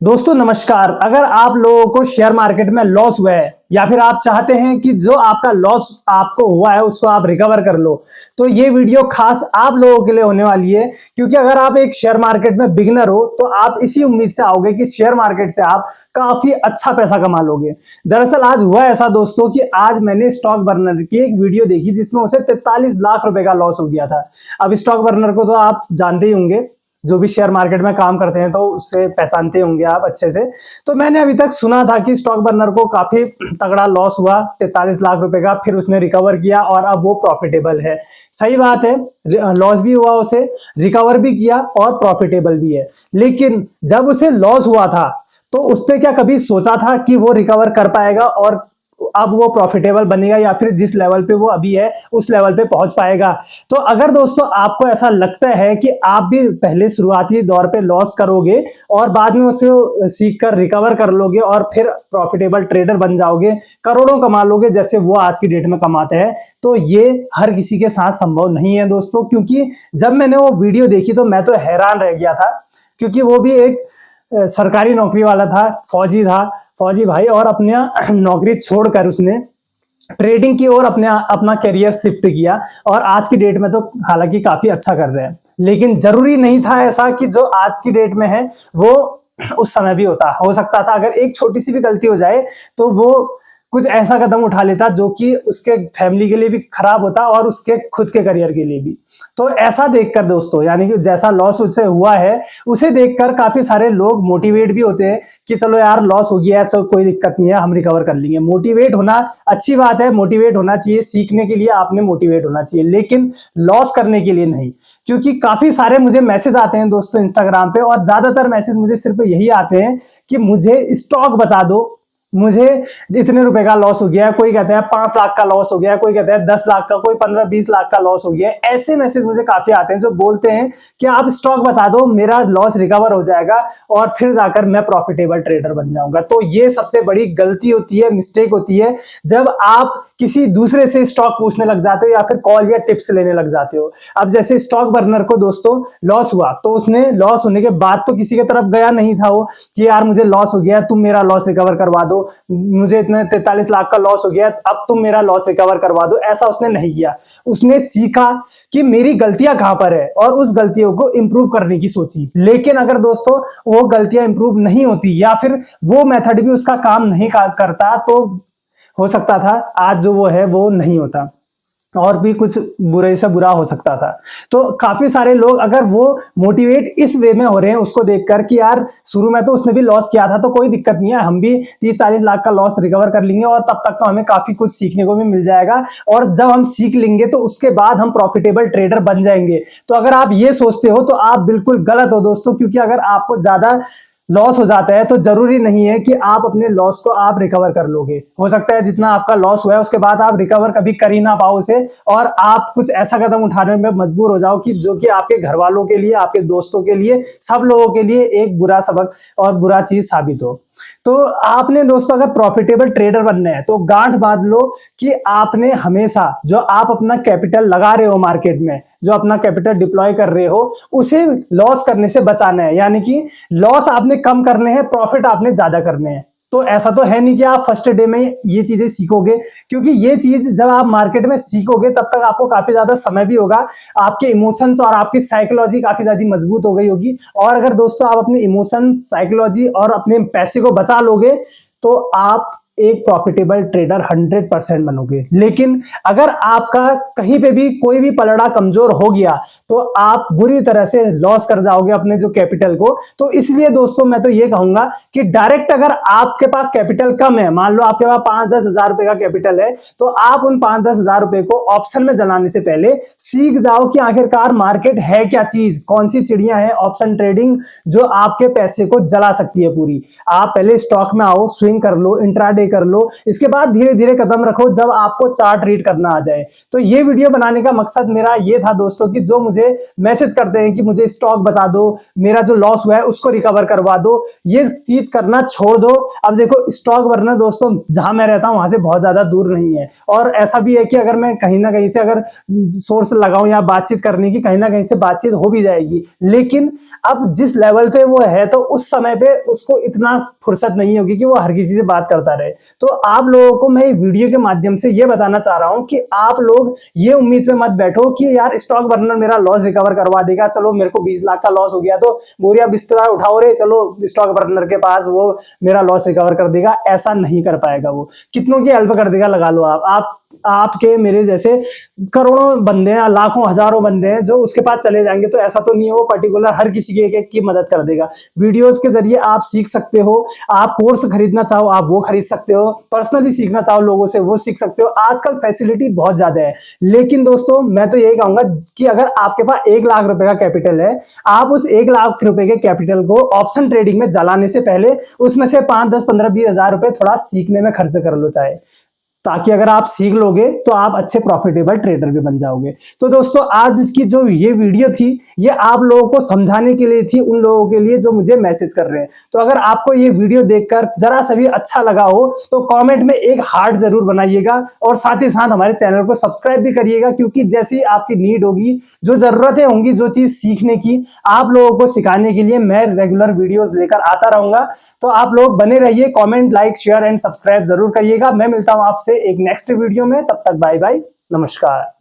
दोस्तों नमस्कार। अगर आप लोगों को शेयर मार्केट में लॉस हुआ है या फिर आप चाहते हैं कि जो आपका लॉस आपको हुआ है उसको आप रिकवर कर लो, तो ये वीडियो खास आप लोगों के लिए होने वाली है। क्योंकि अगर आप एक शेयर मार्केट में बिगिनर हो तो आप इसी उम्मीद से आओगे कि शेयर मार्केट से आप काफी अच्छा पैसा कमा लोगे। दरअसल आज हुआ ऐसा दोस्तों कि आज मैंने स्टॉक बर्नर की एक वीडियो देखी जिसमें उसे 43 लाख रुपए का लॉस हो गया था। अब स्टॉक बर्नर को तो आप जानते ही होंगे, जो भी शेयर मार्केट में काम करते हैं तो उससे पहचानते होंगे आप अच्छे से। तो मैंने अभी तक सुना था कि स्टॉक बर्नर को काफी तगड़ा लॉस हुआ 43 लाख रुपए का, फिर उसने रिकवर किया और अब वो प्रॉफिटेबल है। सही बात है, लॉस भी हुआ, उसे रिकवर भी किया और प्रॉफिटेबल भी है। लेकिन जब उसे लॉस हुआ था तो उसने क्या कभी सोचा था कि वो रिकवर कर पाएगा और अब वो प्रॉफिटेबल बनेगा या फिर जिस लेवल पे वो अभी है उस लेवल पे पहुंच पाएगा? तो अगर दोस्तों आपको ऐसा लगता है कि आप भी पहले शुरुआती दौर पे लॉस करोगे और बाद में उसे सीख कर रिकवर कर लोगे और फिर प्रॉफिटेबल ट्रेडर बन जाओगे, करोड़ों कमा लोगे जैसे वो आज की डेट में कमाते हैं, तो ये हर किसी के साथ संभव नहीं है दोस्तों। क्योंकि जब मैंने वो वीडियो देखी तो मैं तो हैरान रह गया था, क्योंकि वो भी एक सरकारी नौकरी वाला था, फौजी भाई, और अपने नौकरी छोड़कर उसने ट्रेडिंग की ओर अपना करियर शिफ्ट किया और आज की डेट में तो हालांकि काफी अच्छा कर रहे हैं। लेकिन जरूरी नहीं था ऐसा कि जो आज की डेट में है वो उस समय भी हो सकता था। अगर एक छोटी सी भी गलती हो जाए तो वो कुछ ऐसा कदम उठा लेता जो कि उसके फैमिली के लिए भी खराब होता और उसके खुद के करियर के लिए भी। तो ऐसा देखकर दोस्तों, यानी कि जैसा लॉस उसे हुआ है उसे देखकर काफी सारे लोग मोटिवेट भी होते हैं कि चलो यार लॉस हो गया है तो कोई दिक्कत नहीं है, हम रिकवर कर लेंगे। मोटिवेट होना अच्छी बात है, मोटिवेट होना चाहिए, सीखने के लिए आपने मोटिवेट होना चाहिए, लेकिन लॉस करने के लिए नहीं। क्योंकि काफी सारे मुझे मैसेज आते हैं दोस्तों इंस्टाग्राम पे, और ज्यादातर मैसेज मुझे सिर्फ यही आते हैं कि मुझे स्टॉक बता दो, मुझे इतने रुपए का लॉस हो गया है। कोई कहता है 5 लाख का लॉस हो गया है, कोई कहता है 10 लाख का, कोई 15-20 लाख का लॉस हो गया है। ऐसे मैसेज मुझे काफी आते हैं जो बोलते हैं कि आप स्टॉक बता दो, मेरा लॉस रिकवर हो जाएगा और फिर जाकर मैं प्रॉफिटेबल ट्रेडर बन जाऊंगा। तो ये सबसे बड़ी गलती होती है, मिस्टेक होती है, जब आप किसी दूसरे से स्टॉक पूछने लग जाते हो या फिर कॉल या टिप्स लेने लग जाते हो। अब जैसे स्टॉक बर्नर को दोस्तों लॉस हुआ तो उसने लॉस होने के बाद तो किसी की तरफ गया नहीं था वो कि यार मुझे लॉस हो गया, तुम मेरा लॉस रिकवर करवा दो, मुझे इतने 43 लाख का लॉस हो गया, अब तुम मेरा लॉस रिकवर करवा दो। ऐसा उसने नहीं किया। उसने सीखा कि मेरी गलतियां कहां पर है और उस गलतियों को इंप्रूव करने की सोची। लेकिन अगर दोस्तों वो गलतियां इंप्रूव नहीं होती या फिर वो मेथड भी उसका काम नहीं करता तो हो सकता था आज जो वो है वो नहीं होता और भी कुछ बुरे से बुरा हो सकता था। तो काफी सारे लोग अगर वो मोटिवेट इस वे में हो रहे हैं उसको देखकर कि यार शुरू में तो उसने भी लॉस किया था तो कोई दिक्कत नहीं है, हम भी 30-40 लाख का लॉस रिकवर कर लेंगे और तब तक तो हमें काफी कुछ सीखने को भी मिल जाएगा और जब हम सीख लेंगे तो उसके बाद हम प्रॉफिटेबल ट्रेडर बन जाएंगे। तो अगर आप ये सोचते हो तो आप बिल्कुल गलत हो दोस्तों। क्योंकि अगर आपको ज्यादा लॉस हो जाता है तो जरूरी नहीं है कि आप अपने लॉस को आप रिकवर कर लोगे। हो सकता है जितना आपका लॉस हुआ है उसके बाद आप रिकवर कभी कर ही ना पाओ उसे और आप कुछ ऐसा कदम उठाने में मजबूर हो जाओ कि जो कि आपके घर वालों के लिए, आपके दोस्तों के लिए, सब लोगों के लिए एक बुरा सबक और बुरा चीज साबित हो। तो आपने दोस्तों अगर प्रॉफिटेबल ट्रेडर बनना है तो गांठ बांध लो कि आपने हमेशा जो आप अपना कैपिटल लगा रहे हो मार्केट में, जो अपना कैपिटल डिप्लॉय कर रहे हो, उसे लॉस करने से बचाना है। यानी कि लॉस आपने कम करने हैं, प्रॉफिट आपने ज्यादा करने हैं। तो ऐसा तो है नहीं कि आप फर्स्ट डे में ये चीजें सीखोगे, क्योंकि ये चीज जब आप मार्केट में सीखोगे तब तक आपको काफी ज्यादा समय भी होगा, आपके इमोशंस और आपकी साइकोलॉजी काफी ज्यादा मजबूत हो गई होगी। और अगर दोस्तों आप अपने इमोशंस, साइकोलॉजी और अपने पैसे को बचा लोगे तो आप एक प्रॉफिटेबल ट्रेडर 100% बनोगे। लेकिन अगर आपका कहीं पे भी कोई भी पलड़ा कमजोर हो गया तो आप बुरी तरह से लॉस कर जाओगे अपने जो कैपिटल को। तो इसलिए दोस्तों मैं तो ये कहूंगा कि डायरेक्ट अगर आपके पास कैपिटल कम है, मान लो आपके पास 5-10 हजार रुपए का कैपिटल है, तो आप उन 5-10 हजार रुपए को ऑप्शन में जलाने से पहले सीख जाओ कि आखिरकार मार्केट है क्या चीज, कौन सी चिड़िया है ऑप्शन ट्रेडिंग जो आपके पैसे को जला सकती है पूरी। आप पहले स्टॉक में आओ, स्विंग कर लो, इंट्राडे जानकारी कर लो, इसके बाद धीरे धीरे कदम रखो जब आपको चार्ट रीड करना आ जाए। तो ये वीडियो बनाने का मकसद मेरा ये था दोस्तों कि जो मुझे मैसेज करते हैं कि मुझे स्टॉक बता दो, मेरा जो लॉस हुआ है उसको रिकवर करवा दो, ये चीज करना छोड़ दो। अब देखो स्टॉक बर्नर दोस्तों जहां मैं रहता हूं वहां से बहुत ज्यादा दूर नहीं है, और ऐसा भी है कि अगर मैं कहीं ना कहीं से अगर सोर्स लगाऊं या बातचीत करने की, कहीं ना कहीं से बातचीत हो भी जाएगी। लेकिन अब जिस लेवल पे वो है तो उस समय पे उसको इतना फुर्सत नहीं होगी कि वो हर किसी से बात करता रहे। तो आप लोगों को मैं वीडियो के माध्यम से ये बताना चाह रहा हूं कि आप लोग ये उम्मीद पे मत बैठो कि यार स्टॉक बर्नर मेरा लॉस रिकवर करवा देगा, चलो मेरे को 20 लाख का लॉस हो गया तो बोरिया बिस्तरा उठाओ रे चलो स्टॉक बर्नर के पास, वो मेरा लॉस रिकवर कर देगा। ऐसा नहीं कर पाएगा, वो कितनों की हेल्प कर देगा लगा लो आप आपके मेरे जैसे करोड़ों बंदे हैं, लाखों हजारों बंदे हैं जो उसके पास चले जाएंगे। तो ऐसा तो नहीं है वो पर्टिकुलर हर किसी के एक की मदद कर देगा। वीडियोस के जरिए आप सीख सकते हो, आप कोर्स खरीदना चाहो आप वो खरीद सकते हो, पर्सनली सीखना चाहो लोगों से वो सीख सकते हो। आजकल फैसिलिटी बहुत ज्यादा है। लेकिन दोस्तों मैं तो यही कहूंगा कि अगर आपके पास 1 लाख रुपए का कैपिटल है, आप उस 1 लाख रुपए के कैपिटल को ऑप्शन ट्रेडिंग में जलाने से पहले उसमें से 5, 10, 15, 20 हजार रुपए थोड़ा सीखने में खर्च कर लो, चाहे, ताकि अगर आप सीख लोगे तो आप अच्छे प्रॉफिटेबल ट्रेडर भी बन जाओगे। तो दोस्तों आज की जो ये वीडियो थी ये आप लोगों को समझाने के लिए थी, उन लोगों के लिए जो मुझे मैसेज कर रहे हैं। तो अगर आपको ये वीडियो देखकर जरा सा भी अच्छा लगा हो तो कमेंट में एक हार्ट जरूर बनाइएगा, और साथ ही साथ हमारे चैनल को सब्सक्राइब भी करिएगा, क्योंकि जैसी आपकी नीड होगी, जो जरूरतें होंगी, जो चीज सीखने की, आप लोगों को सिखाने के लिए मैं रेगुलर वीडियोस लेकर आता रहूंगा। तो आप लोग बने रहिए, comment, like, share and subscribe जरूर करिएगा। मैं मिलता हूं आपसे एक नेक्स्ट वीडियो में, तब तक बाय बाय, नमस्कार।